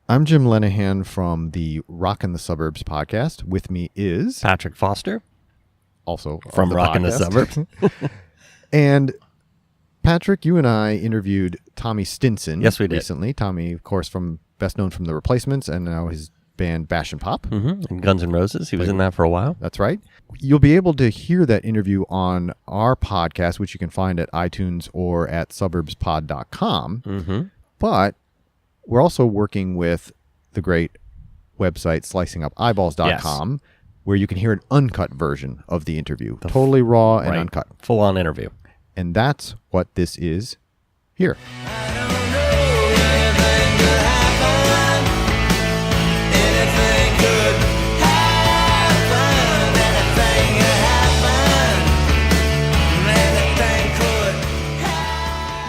I'm Jim Lenahan from the Rockin the Suburbs podcast. With me is Patrick Foster, also from Rockin the Suburbs. And Patrick, you and I interviewed Tommy Stinson. Yes, we did. Recently. Tommy, of course, best known from The Replacements and now his band Bash and Pop. Mm-hmm. And Guns N' Roses. He was in that for a while. That's right. You'll be able to hear that interview on our podcast, which you can find at iTunes or at suburbspod.com. Mm-hmm. But we're also working with the great website slicingupeyeballs.com, where you can hear an uncut version of the interview. Totally raw and uncut. Full-on interview. And that's what this is here.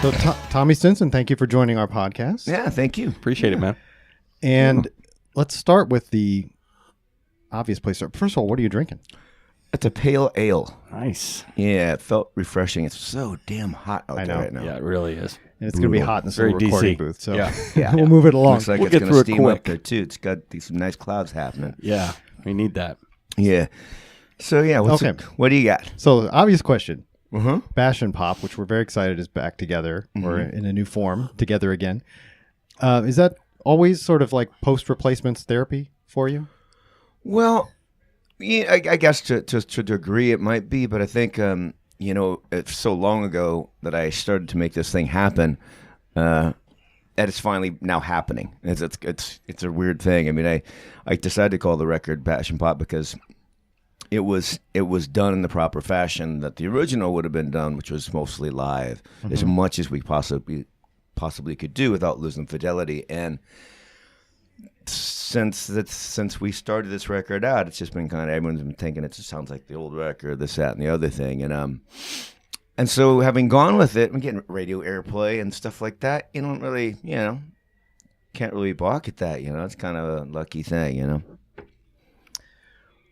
So, Tommy Stinson, thank you for joining our podcast. Yeah, thank you. Appreciate it, man. And let's start with the obvious place. First of all, what are you drinking? It's a pale ale. Nice. Yeah, it felt refreshing. It's so damn hot out there right now. Yeah, it really is. And it's going to be hot in the recording DC. booth. So Yeah. we'll move it along. Looks like We'll it's get going through to it steam quick. up there, too. It's got some nice clouds happening. Yeah, we need that. Yeah. So, yeah, what do you got? So the obvious question. Uh-huh. Bash and Pop, which we're very excited is back together or in a new form together again. Is that always sort of like post-replacements therapy for you? Well, yeah, I guess to a degree it might be, but I think, it's so long ago that I started to make this thing happen, that it's finally now happening. It's a weird thing. I mean, I decided to call the record Bash and Pop because it was done in the proper fashion that the original would have been done, which was mostly live, as much as we possibly could do without losing fidelity. And since we started this record out, it's just been kind of everyone's been thinking it just sounds like the old record, this, that, and the other thing. And so having gone with it and getting radio airplay and stuff like that, you don't really, can't really balk at that. It's kind of a lucky thing.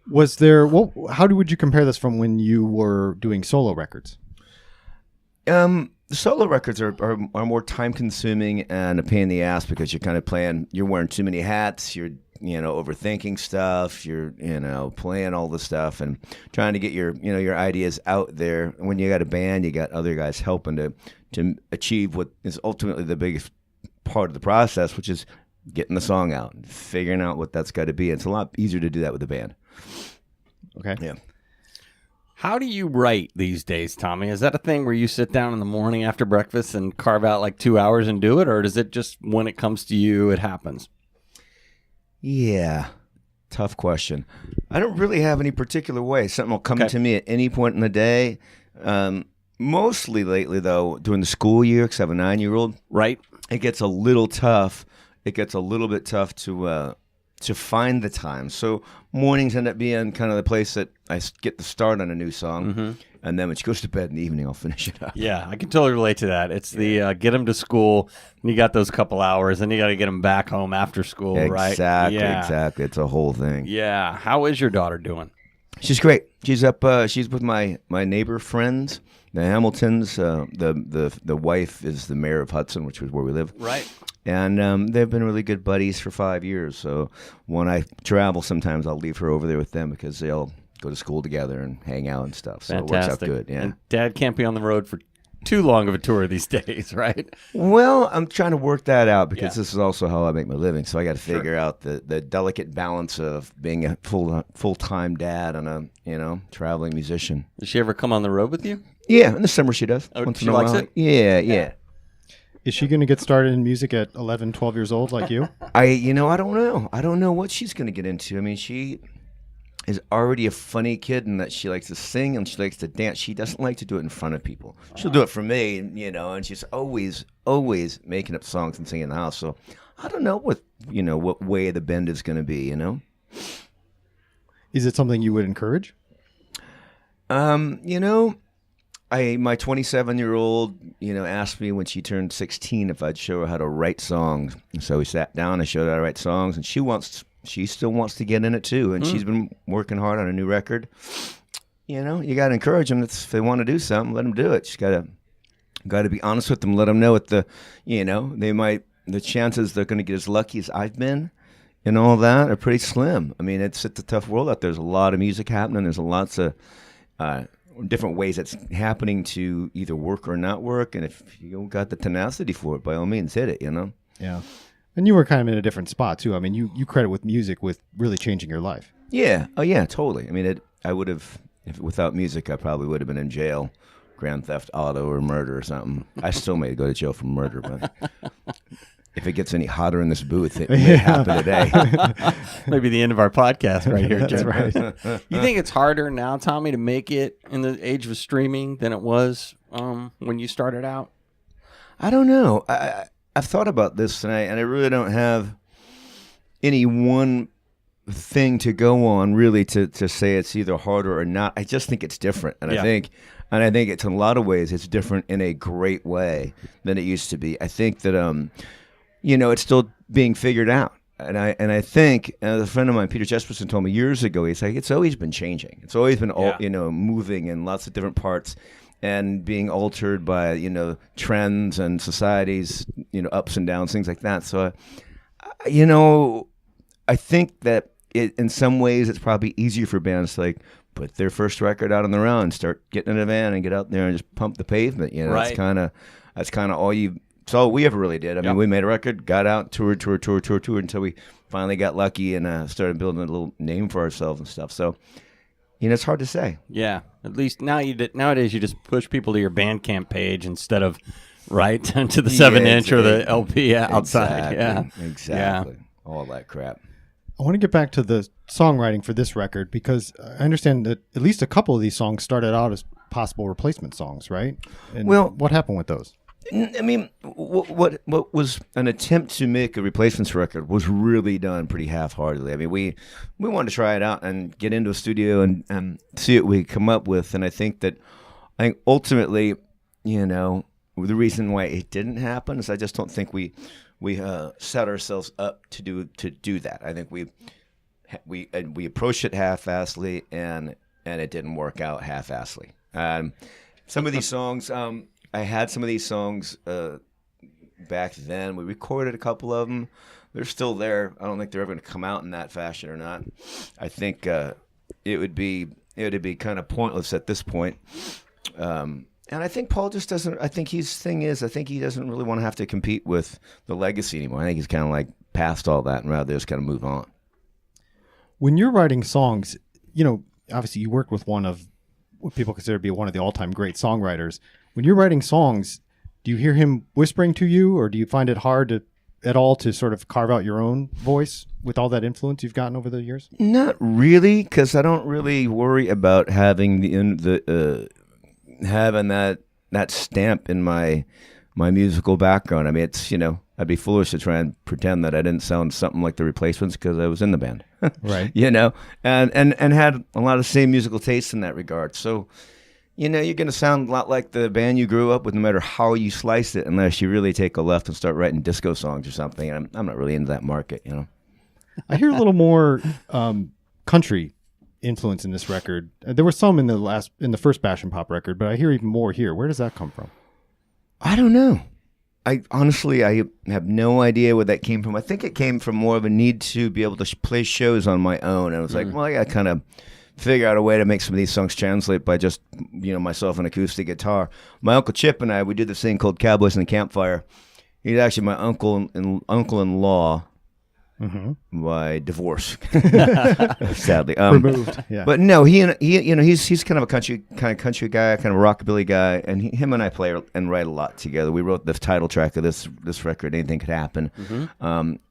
Was there? How would you compare this from when you were doing solo records? The solo records are more time consuming and a pain in the ass because you're kind of you're wearing too many hats. You're overthinking stuff. You're playing all the stuff and trying to get your ideas out there. When you got a band, you got other guys helping to achieve what is ultimately the biggest part of the process, which is getting the song out and figuring out what that's got to be. It's a lot easier to do that with a band. Okay. Yeah. How do you write these days, Tommy? Is that a thing where you sit down in the morning after breakfast and carve out like 2 hours and do it? Or does it just, when it comes to you, it happens? Yeah. Tough question. I don't really have any particular way. Something will come to me at any point in the day. Mostly lately, though, during the school year, because I have a 9-year-old. Right. It gets a little tough. It gets a little bit tough to find the time. So mornings end up being kind of the place that I get the start on a new song. And then when she goes to bed in the evening, I'll finish it up. Yeah, I can totally relate to that. It's the get them to school, and you got those couple hours, and you got to get them back home after school, right? Exactly. It's a whole thing. Yeah. How is your daughter doing? She's great. She's up. She's with my neighbor friends, the Hamiltons. The wife is the mayor of Hudson, which is where we live. Right. And they've been really good buddies for 5 years. So when I travel, sometimes I'll leave her over there with them because they'll go to school together and hang out and stuff. So Fantastic. It works out good. Yeah. And Dad can't be on the road for too long of a tour these days, right? Well, I'm trying to work that out because this is also how I make my living. So I got to figure out the delicate balance of being a full-time dad and a traveling musician. Does she ever come on the road with you? Yeah, in the summer she does. Oh, she likes it? Yeah. Is she going to get started in music at 11, 12 years old like you? I don't know. I don't know what she's going to get into. I mean, she is already a funny kid in that she likes to sing and she likes to dance. She doesn't like to do it in front of people. She'll do it for me, and she's always making up songs and singing in the house. So I don't know what way the bend is going to be, Is it something you would encourage? My 27-year-old, asked me when she turned 16 if I'd show her how to write songs. And so we sat down, I showed her how to write songs, and she still wants to get in it too, and she's been working hard on a new record. You got to encourage them. If they want to do something, let them do it. You got to be honest with them. Let them know they might the chances they're going to get as lucky as I've been and all that are pretty slim. I mean, it's a tough world out there. There's a lot of music happening. There's lots of different ways it's happening to either work or not work. And if you got the tenacity for it, by all means, hit it, you know? Yeah. And you were kind of in a different spot, too. I mean, you credit with music with really changing your life. Yeah. Oh, yeah, totally. I mean, I would have, without music, I probably would have been in jail, grand theft auto or murder or something. I still may go to jail for murder, but if it gets any hotter in this booth, it may happen today. Maybe the end of our podcast right here, That's Jim. right. You think it's harder now, Tommy, to make it in the age of streaming than it was when you started out? I don't know. I've thought about this, and I really don't have any one thing to go on really to say it's either harder or not. I just think it's different, and I think it's in a lot of ways it's different in a great way than it used to be. I think that it's still being figured out, and I think a friend of mine, Peter Jesperson, told me years ago. He's like, it's always been changing. It's always been moving in lots of different parts. And being altered by, trends and societies, ups and downs, things like that. So, I think that in some ways it's probably easier for bands to like put their first record out on their own, start getting in a van and get out there and just pump the pavement. Right. That's kind of all we ever really did. I mean, we made a record, got out, toured until we finally got lucky and started building a little name for ourselves and stuff. So, it's hard to say. Yeah. At least nowadays you just push people to your Bandcamp page instead of right to the 7-inch or the LP outside. Exactly. Yeah. All that crap. I want to get back to the songwriting for this record because I understand that at least a couple of these songs started out as possible replacement songs, right? And what happened with those? I mean, what was an attempt to make a replacements record was really done pretty half-heartedly. I mean, we wanted to try it out and get into a studio and see what we come up with. And I think ultimately, the reason why it didn't happen is I just don't think we set ourselves up to do that. I think we approached it half-assedly and it didn't work out half-assedly. Some of these songs. I had some of these songs back then. We recorded a couple of them. They're still there. I don't think they're ever going to come out in that fashion or not. I think it would be kind of pointless at this point. And I think Paul just doesn't. I think his thing is, I think he doesn't really want to have to compete with the legacy anymore. I think he's kind of like past all that and rather just kind of move on. When you're writing songs, obviously you worked with one of what people consider to be one of the all-time great songwriters. When you're writing songs, do you hear him whispering to you, or do you find it hard at all to sort of carve out your own voice with all that influence you've gotten over the years? Not really, because I don't really worry about having having that stamp in my musical background. I mean, it's I'd be foolish to try and pretend that I didn't sound something like the Replacements because I was in the band, right? And had a lot of the same musical tastes in that regard. So. You're going to sound a lot like the band you grew up with no matter how you slice it unless you really take a left and start writing disco songs or something. And I'm not really into that market, I hear a little more country influence in this record. There was some in the first Bash and Pop record, but I hear even more here. Where does that come from? I don't know. I have no idea where that came from. I think it came from more of a need to be able to play shows on my own. And I was like, well, I got to kind of figure out a way to make some of these songs translate by just, myself and acoustic guitar. My Uncle Chip and I, we did this thing called Cowboys in the Campfire. He's actually my uncle-in-law by divorce, sadly. Removed, yeah. But no, he's kind of a country guy, kind of a rockabilly guy, and him and I play and write a lot together. We wrote the title track of this record, Anything Could Happen.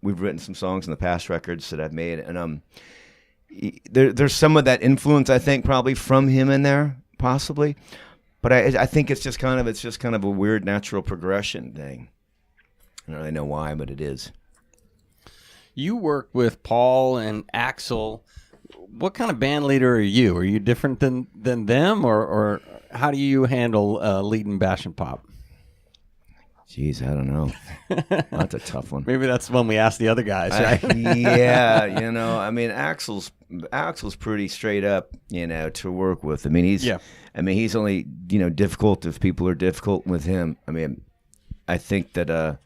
We've written some songs in the past records that I've made, and there's some of that influence, I think, probably from him in there, possibly. But I think it's just kind of a weird natural progression thing. I don't really know why, but it is. You work with Paul and Axl. What kind of band leader are you? Are you different than them, or how do you handle leading Bash and Pop? Jeez, I don't know. That's a tough one. Maybe that's the one we asked the other guys, right? Yeah, I mean, Axl's pretty straight up, to work with. I mean, he's only, difficult if people are difficult with him. I mean, I think that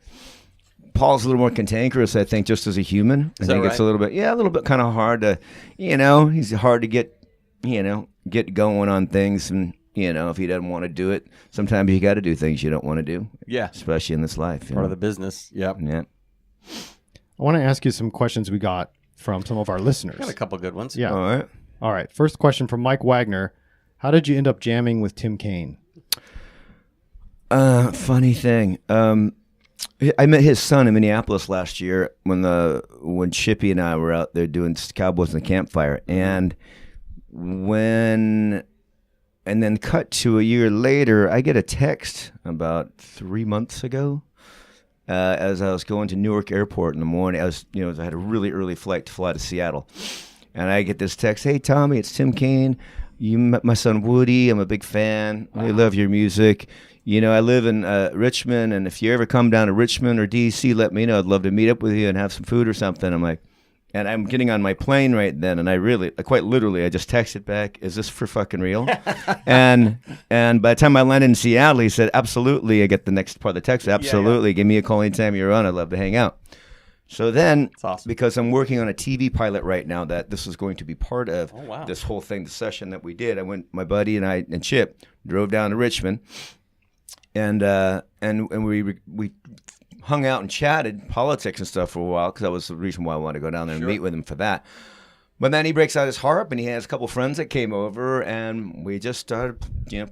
Paul's a little more cantankerous, I think, just as a human. I think that it's a right? little bit kind of hard to, he's hard to get going on things. And, if he doesn't want to do it, sometimes you got to do things you don't want to do. Yeah. Especially in this life. Part of the business. Yep. Yeah. I want to ask you some questions we got from some of our listeners. Got a couple good ones. Yeah. All right. All right. First question from Mike Wagner. How did you end up jamming with Tim Kaine? Funny thing. I met his son in Minneapolis last year when Chippy and I were out there doing Cowboys in the Campfire, and then cut to a year later, I get a text about 3 months ago. As I was going to Newark Airport in the morning, I had a really early flight to fly to Seattle, and I get this text: "Hey Tommy, it's Tim Kaine. You met my son Woody. I'm a big fan. I love your music. I live in Richmond, and if you ever come down to Richmond or D.C., let me know. I'd love to meet up with you and have some food or something." I'm like, and I'm getting on my plane right then, and I quite literally, I just texted back, "Is this for fucking real?" and by the time I landed in Seattle, he said, "Absolutely." I get the next part of the text, "Absolutely. Give me a call anytime you're on. I'd love to hang out." So then, awesome. Because I'm working on a TV pilot right now that this is going to be part of wow. this whole thing, the session that we did, my buddy and I and Chip drove down to Richmond, and we hung out and chatted politics and stuff for a while, because that was the reason why I wanted to go down there and meet with him for that. But then he breaks out his harp, and he has a couple friends that came over, and we just started,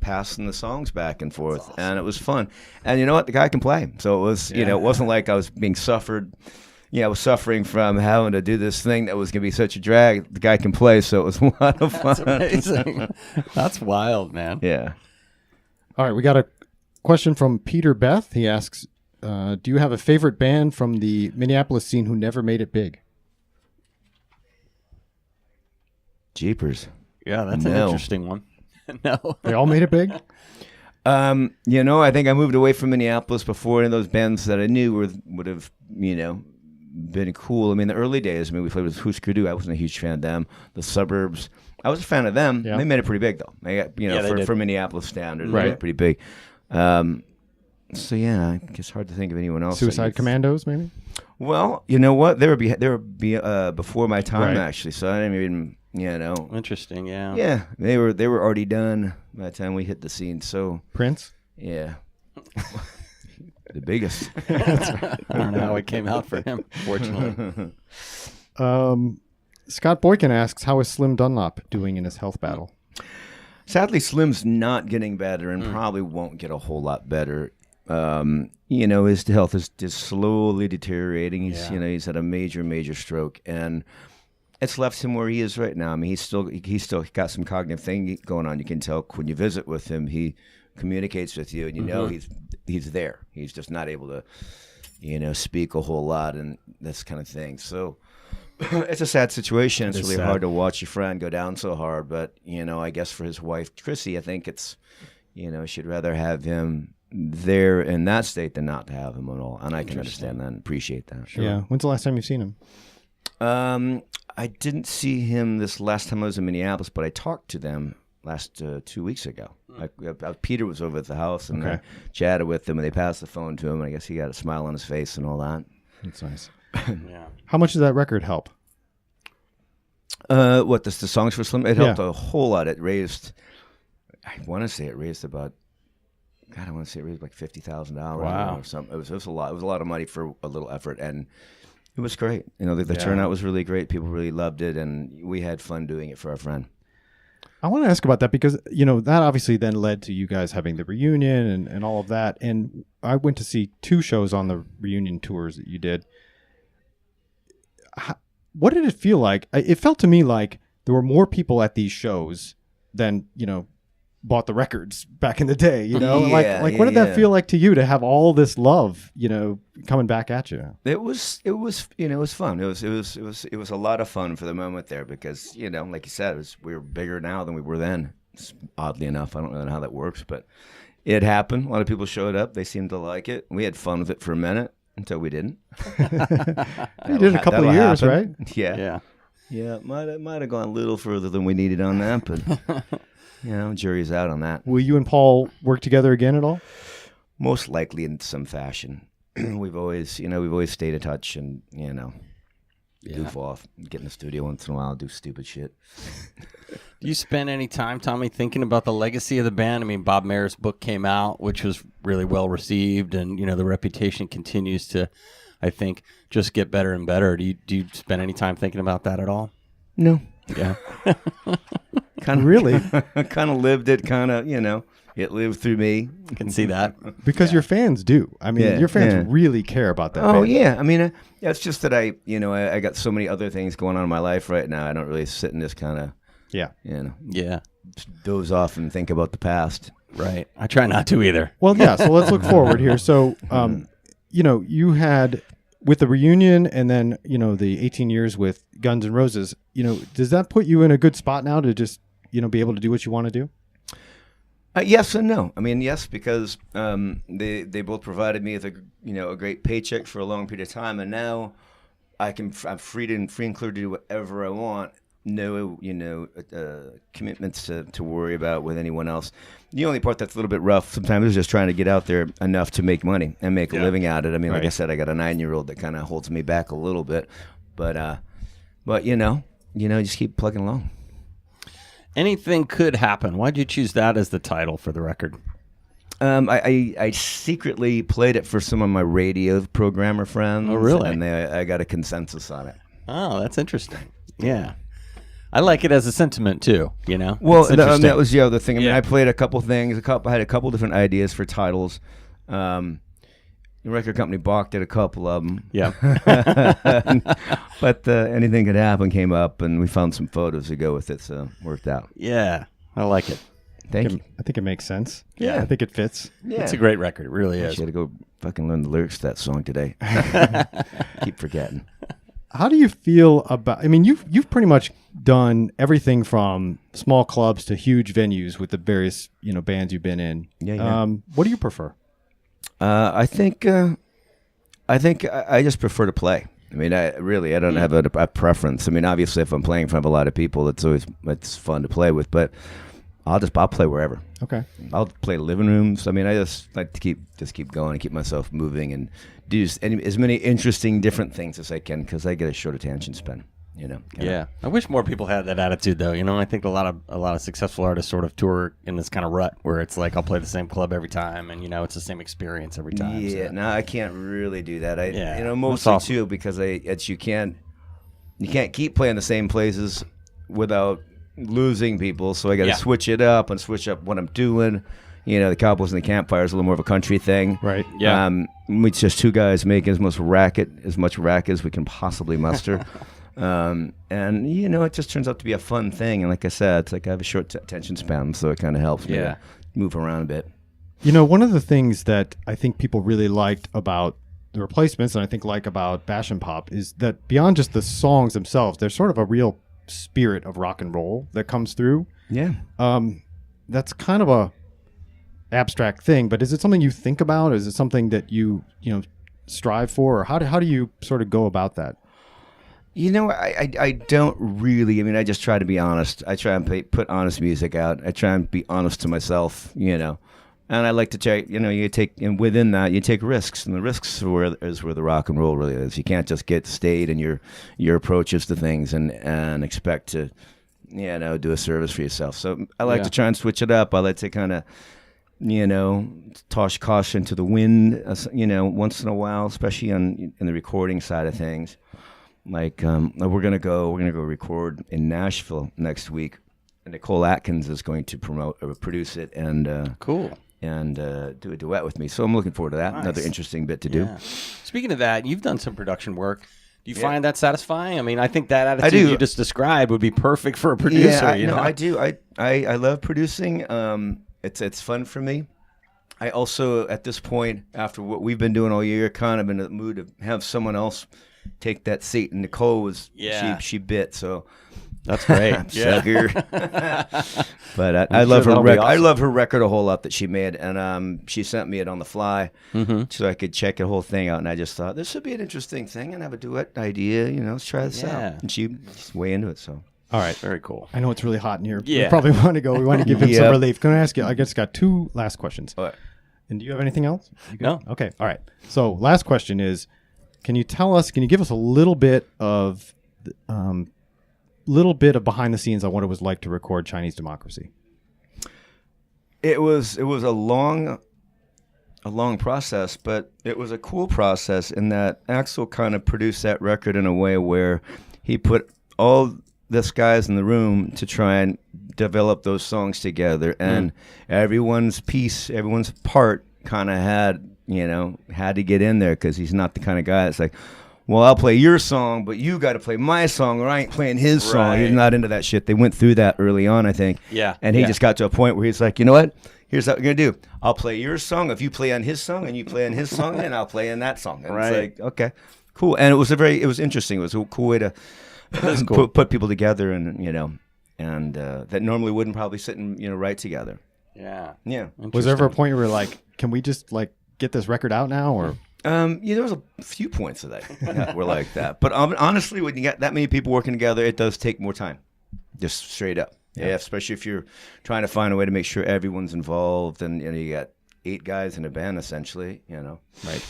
passing the songs back and forth, awesome. And it was fun. And you know what? The guy can play, so it was, it wasn't like I was being suffered. I was suffering from having to do this thing that was going to be such a drag. The guy can play, so it was a lot of fun. That's amazing. That's wild, man. Yeah. All right, we got a question from Peter Beth. He asks, do you have a favorite band from the Minneapolis scene who never made it big? Jeepers. Yeah, that's an interesting one. No. They all made it big? I think I moved away from Minneapolis before any of those bands that I knew would have, been cool. I mean, the early days, we played with Husker Du. I wasn't a huge fan of them. The Suburbs, I was a fan of them. Yeah. They made it pretty big, though. They got, for Minneapolis standards, right. They got pretty big. So yeah, I guess it's hard to think of anyone else. Suicide Commandos, maybe? Well, you know what? They were before my time, actually. So I didn't even, Interesting, yeah. Yeah, they were already done by the time we hit the scene. So Prince? Yeah. The biggest. I don't know how it came out for him, fortunately. Scott Boykin asks, how is Slim Dunlop doing in his health battle? Sadly, Slim's not getting better and probably won't get a whole lot better. His health is just slowly deteriorating. He's had a major stroke, and it's left him where he is right now. I mean, he's still got some cognitive thing going on. You can tell when you visit with him, he communicates with you, and he's there. He's just not able to, speak a whole lot and this kind of thing. So it's a sad situation. It's really hard to watch your friend go down so hard. But I guess for his wife Chrissy, I think it's, she'd rather have him there in that state than not to have him at all. And I can understand that and appreciate that. Sure. Yeah. When's the last time you've seen him? I didn't see him this last time I was in Minneapolis, but I talked to them last 2 weeks ago. Peter was over at the house, and I chatted with him, and they passed the phone to him, and I guess he got a smile on his face and all that. That's nice. Yeah. How much did that record help? The Songs for Slim? It helped a whole lot. It raised, I want to say it raised like $50,000 wow. or something. It was a lot. It was a lot of money for a little effort, and it was great. The turnout was really great. People really loved it, and we had fun doing it for our friend. I want to ask about that because, that obviously then led to you guys having the reunion and all of that. And I went to see 2 shows on the reunion tours that you did. What did it feel like? It felt to me like there were more people at these shows than, bought the records back in the day, what did that feel like to you to have all this love, coming back at you? It was fun. It was a lot of fun for the moment there because, like you said, we were bigger now than we were then. Oddly enough, I don't know how that works, but it happened. A lot of people showed up. They seemed to like it. We had fun with it for a minute until we didn't. You did a couple of years, happen. right? Yeah. It might have gone a little further than we needed on that, but jury's out on that. Will you and Paul work together again at all? Most likely in some fashion. we've always stayed in touch and, goof off, get in the studio once in a while, do stupid shit. Do you spend any time, Tommy, thinking about the legacy of the band? I mean, Bob Mayer's book came out, which was really well received, and the reputation continues to, I think, just get better and better. Do you spend any time thinking about that at all? No. Yeah. Kind of Really? kind of lived it. Kind of, it lived through me. I can see that. Because your fans do. I mean, your fans really care about that. Oh band. yeah. I mean, it's just that I got so many other things going on in my life right now. I don't really sit and just kind of, Yeah. Yeah. doze off and think about the past. Right. I try not to either. Well, yeah. So let's look forward here. So, you had with the reunion, and then the 18 years with Guns N' Roses. Does that put you in a good spot now to just be able to do what you want to do? Yes and no. I mean, yes, because they both provided me with a great paycheck for a long period of time, and now I'm free and clear to do whatever I want. No, commitments to worry about with anyone else. The only part that's a little bit rough sometimes is just trying to get out there enough to make money and make a living at it. I mean, like I said, I got a 9-year-old that kind of holds me back a little bit, but just keep plugging along. Anything could happen. Why'd you choose that as the title for the record? I secretly played it for some of my radio programmer friends. Oh, really? And I got a consensus on it. Oh, that's interesting. Yeah. I like it as a sentiment too, Well, It's interesting. that was the other thing. I mean, Yeah. I played a couple things. I had a couple different ideas for titles. The record company balked at a couple of them. Yeah. But anything could happen came up, and we found some photos to go with it, so it worked out. Yeah. I like it. Thank you. I think it makes sense. Yeah. I think it fits. Yeah. It's a great record. It really is. I had to go fucking learn the lyrics to that song today. Keep forgetting. How do you feel about? I mean, you've pretty much done everything from small clubs to huge venues with the various bands you've been in. Yeah. What do you prefer? I think I just prefer to play. I mean, I don't have a preference. I mean, obviously, if I'm playing in front of a lot of people, it's fun to play with. But I'll play wherever. Okay. I'll play living rooms. I mean, I just like to keep going and keep myself moving and do as many interesting different things as I can because I get a short attention span. Yeah. I wish more people had that attitude though. I think a lot of successful artists sort of tour in this kind of rut where it's like I'll play the same club every time and it's the same experience every time. Yeah, so. no, I can't really do that. That's Mostly awesome. too because you can't keep playing the same places without losing people. So I got to switch it up and switch up what I'm doing. The Cowboys and the Campfire is a little more of a country thing. Right. Yeah. It's just two guys making as much racket as we can possibly muster. And it just turns out to be a fun thing. And like I said, it's like I have a short attention span, so it kind of helps me to move around a bit. One of the things that I think people really liked about the Replacements, and I think like about Bash and Pop, is that beyond just the songs themselves, there's sort of a real spirit of rock and roll that comes through. Yeah. That's kind of a abstract thing, but is it something you think about? Is it something that you strive for, or how do you sort of go about that? I don't really. I mean, I just try to be honest. I try and put honest music out. I try and be honest to myself, and I like to take, you take, and within that, you take risks, and the risks is where the rock and roll really is. You can't just get staid in your approaches to things and expect to, do a service for yourself. So I like to try and switch it up. I like to kind of, toss caution to the wind, once in a while, especially in the recording side of things. Like we're gonna go record in Nashville next week, and Nicole Atkins is going to produce it and Cool. And do a duet with me. So I'm looking forward to that. Nice. Another interesting bit to do. Speaking of that, you've done some production work. Do you find that satisfying? I mean, I think that attitude do. you just described would be perfect for a producer. I do. I love producing. It's fun for me. I also, at this point, after what we've been doing all year, kind of in the mood to have someone else take that seat. And Nicole was, she bit, so that's great. Sucker. But I love her record. I love her record a whole lot that she made, and she sent me it on the fly, so I could check the whole thing out. And I just thought this would be an interesting thing, and have a duet idea. Let's try this out. And she's way into it. So. All right. Very cool. I know it's really hot in here. Yeah. We probably want to go. We want to give him some relief. Can I ask you? I just got two last questions. All right. And do you have anything else? You No. Okay. All right. So last question is, can you give us a little bit of behind the scenes on what it was like to record Chinese Democracy? It was a long process, but it was a cool process in that Axel kind of produced that record in a way where he put all the guys in the room to try and develop those songs together, and everyone's part kind of had to get in there, because he's not the kind of guy that's like, well, I'll play your song, but you got to play my song, or I ain't playing his song. Right. He's not into that shit. They went through that early on, I think. Yeah. And he just got to a point where he's like, you know what? Here's what we're going to do. I'll play your song if you play on his song, and you play on his song, and I'll play on that song. And Right. it's like, okay, cool. And it was interesting. It was a cool way to cool. put people together, and that normally wouldn't probably sit and write together. Yeah. Yeah. Was there ever a point where you were like, can we just like get this record out now? Or there was a few points of that were like that. But honestly, when you got that many people working together, it does take more time. Just straight up. Yeah, especially if you're trying to find a way to make sure everyone's involved, and you got 8 guys in a band essentially. Right.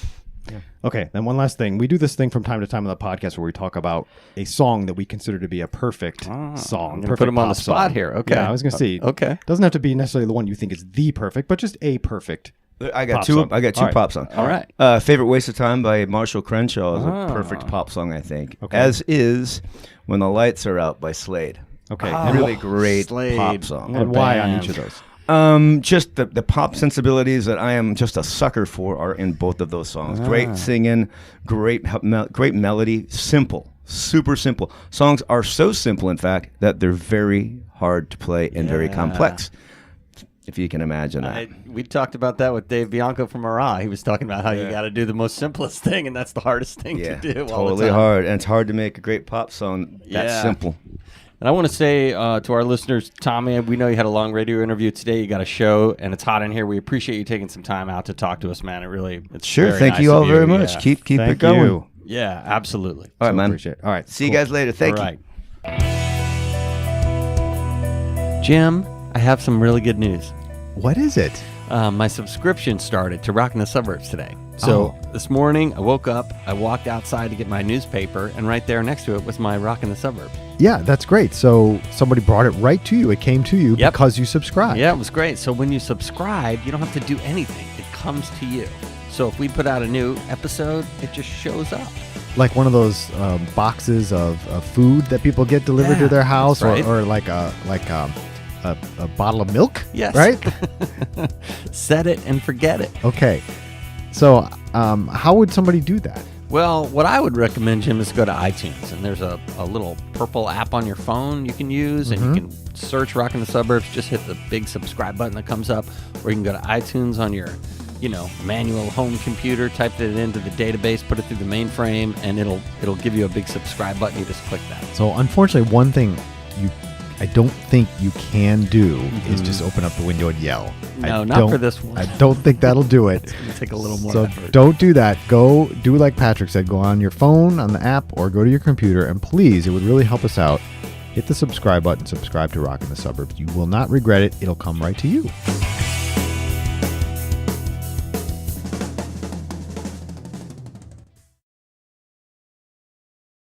Yeah. Okay, then one last thing. We do this thing from time to time on the podcast where we talk about a song that we consider to be a perfect song. Put them on the spot here. Okay. Yeah, I was going to see. Okay. Doesn't have to be necessarily the one you think is the perfect, but just a perfect. I got pop two. song. I got 2 All right. pop songs. All right. Favorite Waste of Time by Marshall Crenshaw is a perfect pop song, I think. Okay. As is When the Lights Are Out by Slade. Okay. A really great Slade. pop song. And why on band. each of those? Just the pop sensibilities that I am just a sucker for are in both of those songs. Great singing, great melody, simple, super simple. Songs are so simple, in fact, that they're very hard to play and very complex, if you can imagine that. We talked about that with Dave Bianco from Ara. He was talking about how you got to do the most simplest thing, and that's the hardest thing to do. all the Totally time. hard. And it's hard to make a great pop song that simple. And I want to say to our listeners, Tommy, we know you had a long radio interview today. You got a show, and it's hot in here. We appreciate you taking some time out to talk to us, man. It's Sure. very Thank nice you all of very much. Yeah. Keep Thank it going. you. Yeah, absolutely. All right, man. Appreciate it. All right. See you guys later. Thank All you. right. Jim, I have some really good news. What is it? My subscription started to Rockin' the Suburbs today. So this morning, I woke up, I walked outside to get my newspaper, and right there next to it was my Rockin' the Suburbs. Yeah, that's great. So somebody brought it right to you. It came to you Yep. because you subscribed. Yeah, it was great. So when you subscribe, you don't have to do anything. It comes to you. So if we put out a new episode, it just shows up. Like one of those boxes of food that people get delivered to their house, that's right. or like a bottle of milk. Yes. Right. Set it and forget it. Okay. So how would somebody do that? Well, what I would recommend, Jim, is go to iTunes, and there's a little purple app on your phone you can use, and you can search Rockin' the Suburbs. Just hit the big subscribe button that comes up, or you can go to iTunes on your, manual home computer, type it into the database, put it through the mainframe, and it'll give you a big subscribe button. You just click that. So unfortunately, one thing I don't think you can do is just open up the window and yell. No, not for this one. I don't think that'll do it. It's going to take a little more So effort. don't do that. Go do like Patrick said. Go on your phone, on the app, or go to your computer. And please, it would really help us out. Hit the subscribe button. Subscribe to Rockin' the Suburbs. You will not regret it. It'll come right to you.